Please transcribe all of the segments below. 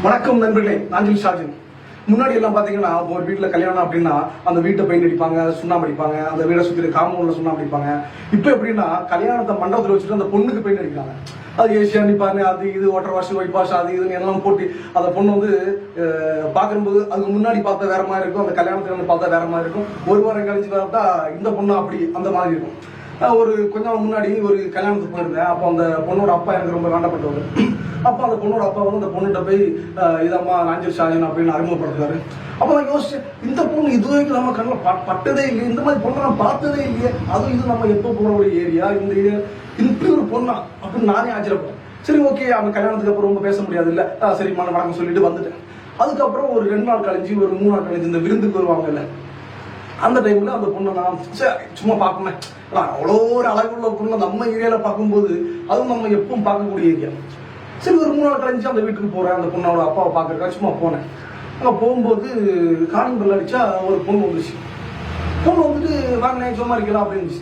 வணக்கம் நண்பர்களே, நாஞ்சில் ஷாஜின். முன்னாடி எல்லாம் பாத்தீங்கன்னா ஒரு வீட்டுல கல்யாணம் அப்படின்னா அந்த வீட்டை பெயிண்ட் அடிப்பாங்க, சுண்ணாம்பு அடிப்பாங்க, அந்த வீடை சுத்தி காம்பவுண்ட்ல சுண்ணாம்பு அடிப்பாங்க. இப்ப எப்படின்னா கல்யாணத்தை மண்டபத்தில் வச்சுட்டு அந்த பொண்ணுக்கு பெயிண்ட் அடிக்கிறாங்க. அது ஏசியா நிப்பாங்க, அது இது வாட்டர் வாஷ், ஒயிட் வாஷ், அது இதுன்னு எல்லாம் போட்டு அந்த பொண்ணு வந்து பாக்கும்போது அதுக்கு முன்னாடி பார்த்தா வேற மாதிரி இருக்கும், அந்த கல்யாணத்துல வந்து பார்த்தா வேற மாதிரி இருக்கும். ஒரு வாரம் கழிச்சு பார்த்தா இந்த பொண்ணு அப்படி அந்த மாதிரி இருக்கும். ஒரு கொஞ்சம் முன்னாடி ஒரு கல்யாணத்துக்கு போயிருந்தேன். அப்போ அந்த பொண்ணோட அப்பா எனக்கு ரொம்ப வேண்டப்பட்டவர். அப்போ அந்த பொண்ணோட அப்பா வந்து அந்த பொண்ணுகிட்ட போய் இதம்மா நாஞ்சில் ஷாஜின் அப்படின்னு அறிமுகப்படுத்துறாரு. அப்போ நான் யோசிச்சேன், இந்த பொண்ணு இது வரைக்கும் நம்ம கண்ணில் பட்டதே இல்லையே, இந்த மாதிரி பொண்ணை நான் பார்த்ததே இல்லையே, அதுவும் இது நம்ம எப்போ போகிற ஒரு ஏரியா, இப்படி ஒரு பொண்ணா அப்படின்னு நானே ஆச்சரியப்பட்டேன். சரி, ஓகே, அந்த கல்யாணத்துக்கு அப்புறம் ரொம்ப பேச முடியாது இல்லை, சரிம்மா வணக்கம் சொல்லிட்டு வந்துட்டேன். அதுக்கப்புறம் ஒரு 2 நாள் கழிஞ்சு, ஒரு 3 நாள் கழிஞ்சு இந்த விருந்துக்கு வருவாங்க இல்லை, அந்த டைம்ல அந்த பொண்ணை நான் சும்மா பார்க்கணும். அவ்வளோ ஒரு அழகுள்ள பொண்ணை நம்ம ஏரியாவில் பார்க்கும்போது அதுவும் நம்ம எப்பவும் பார்க்கக்கூடிய ஏரியா. சரி, ஒரு 3 நாள் கழிஞ்சு அந்த வீட்டுக்கு போறேன். அந்த பொண்ணோட அப்பாவை பார்க்கறக்கா சும்மா போனேன். அங்கே போகும்போது காலிங் பெல் அடிச்சா ஒரு பொண்ணு வந்துச்சு. பொண்ணு வந்துட்டு வாங்கினே சும்மா இருக்கலாம் அப்படின்னு.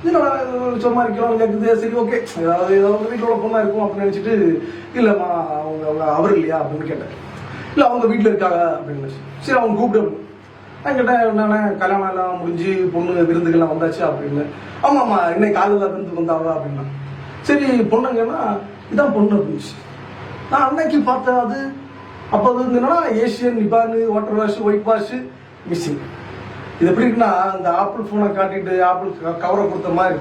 என்னடா சும்மா இருக்கலாம் கேட்குது. சரி, ஓகே, ஏதாவது வீட்டோட பொண்ணா இருக்கும் அப்படின்னு நினைச்சிட்டு, இல்லைம்மா அவங்க அவர் இல்லையா அப்படின்னு கேட்டேன். இல்லை, அவங்க வீட்டில் இருக்காங்க அப்படின்னு. சரி, அவங்க கூப்பிட்டு என்கிட்ட என்னென்ன கல்யாணம் எல்லாம் முடிஞ்சு பொண்ணு விருந்துக்கெல்லாம் வந்தாச்சு அப்படின்னு. ஆமாம்மா, இன்னைக்கு காலையில் தான் விருந்து வந்தாவா அப்படின்னா. சரி, பொண்ணுங்கன்னா இதான் பொண்ணு அப்படின்ச்சு. நான் அன்னைக்கு பார்த்தேன். அது அப்போ அது என்னன்னா ஏசியன், நிப்பானு, water wash, white wash missing. இது எப்படி இருக்குன்னா இந்த ஆப்பிள் ஃபோனை காட்டிட்டு ஆப்பிள் கவரை கொடுத்த மாதிரி.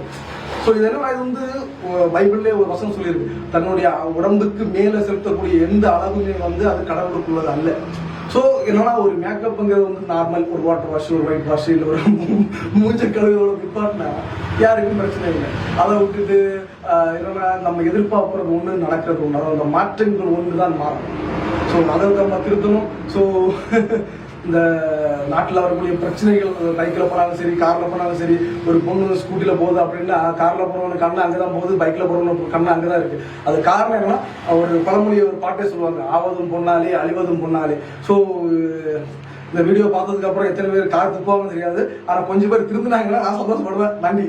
ஸோ இது என்னன்னா, இது வந்து பைபிள்லேயே ஒரு வசனம் சொல்லியிருக்கு, தன்னுடைய உடம்புக்கு மேலே செலுத்தக்கூடிய எந்த அளவுமே வந்து அது கடவுளுக்குள்ளது அல்ல. ஸோ என்னன்னா, ஒரு மேக்கப்புங்கிறது வந்து நார்மல், ஒரு வாட்டர் வாஷ், ஒரு ஒயிட் வாஷ், இல்லை ஒரு மூஞ்ச கழுவோட நிப்பாட்டினா யாருக்கும் பிரச்சனை இல்லை. அதை விட்டுட்டு என்னன்னா நம்ம எதிர்பார்க்கறது ஒன்று, நடக்கிறது ஒன்று, அந்த மாற்றங்கள் ஒன்று தான் மாறும். ஸோ அதை நம்ம திருத்தணும். ஸோ இந்த நாட்டில் வரக்கூடிய பிரச்சனைகள், பைக்கில் போனாலும் சரி, காரில் போனாலும் சரி, ஒரு பொண்ணு ஸ்கூட்டியில் போகுது அப்படின்னா காரில் போகிறவனு கண்ணு அங்கே தான் போகுது, பைக்கில் போகிறவனு கண்ணு அங்கே தான் இருக்குது. அது காரணம் என்னன்னா, ஒரு பழமொழி, ஒரு பாட்டே சொல்லுவாங்க, ஆவதும் பொண்ணாலே அழிவதும் பொண்ணாலே. ஸோ இந்த வீடியோ பார்த்ததுக்கு அப்புறம் எத்தனை பேர் கார் துப்பாங்கன்னு தெரியாது, ஆனால் கொஞ்சம் பேர் திருந்தினாங்கன்னா நான் சந்தோஷப்படுவேன். நன்றி.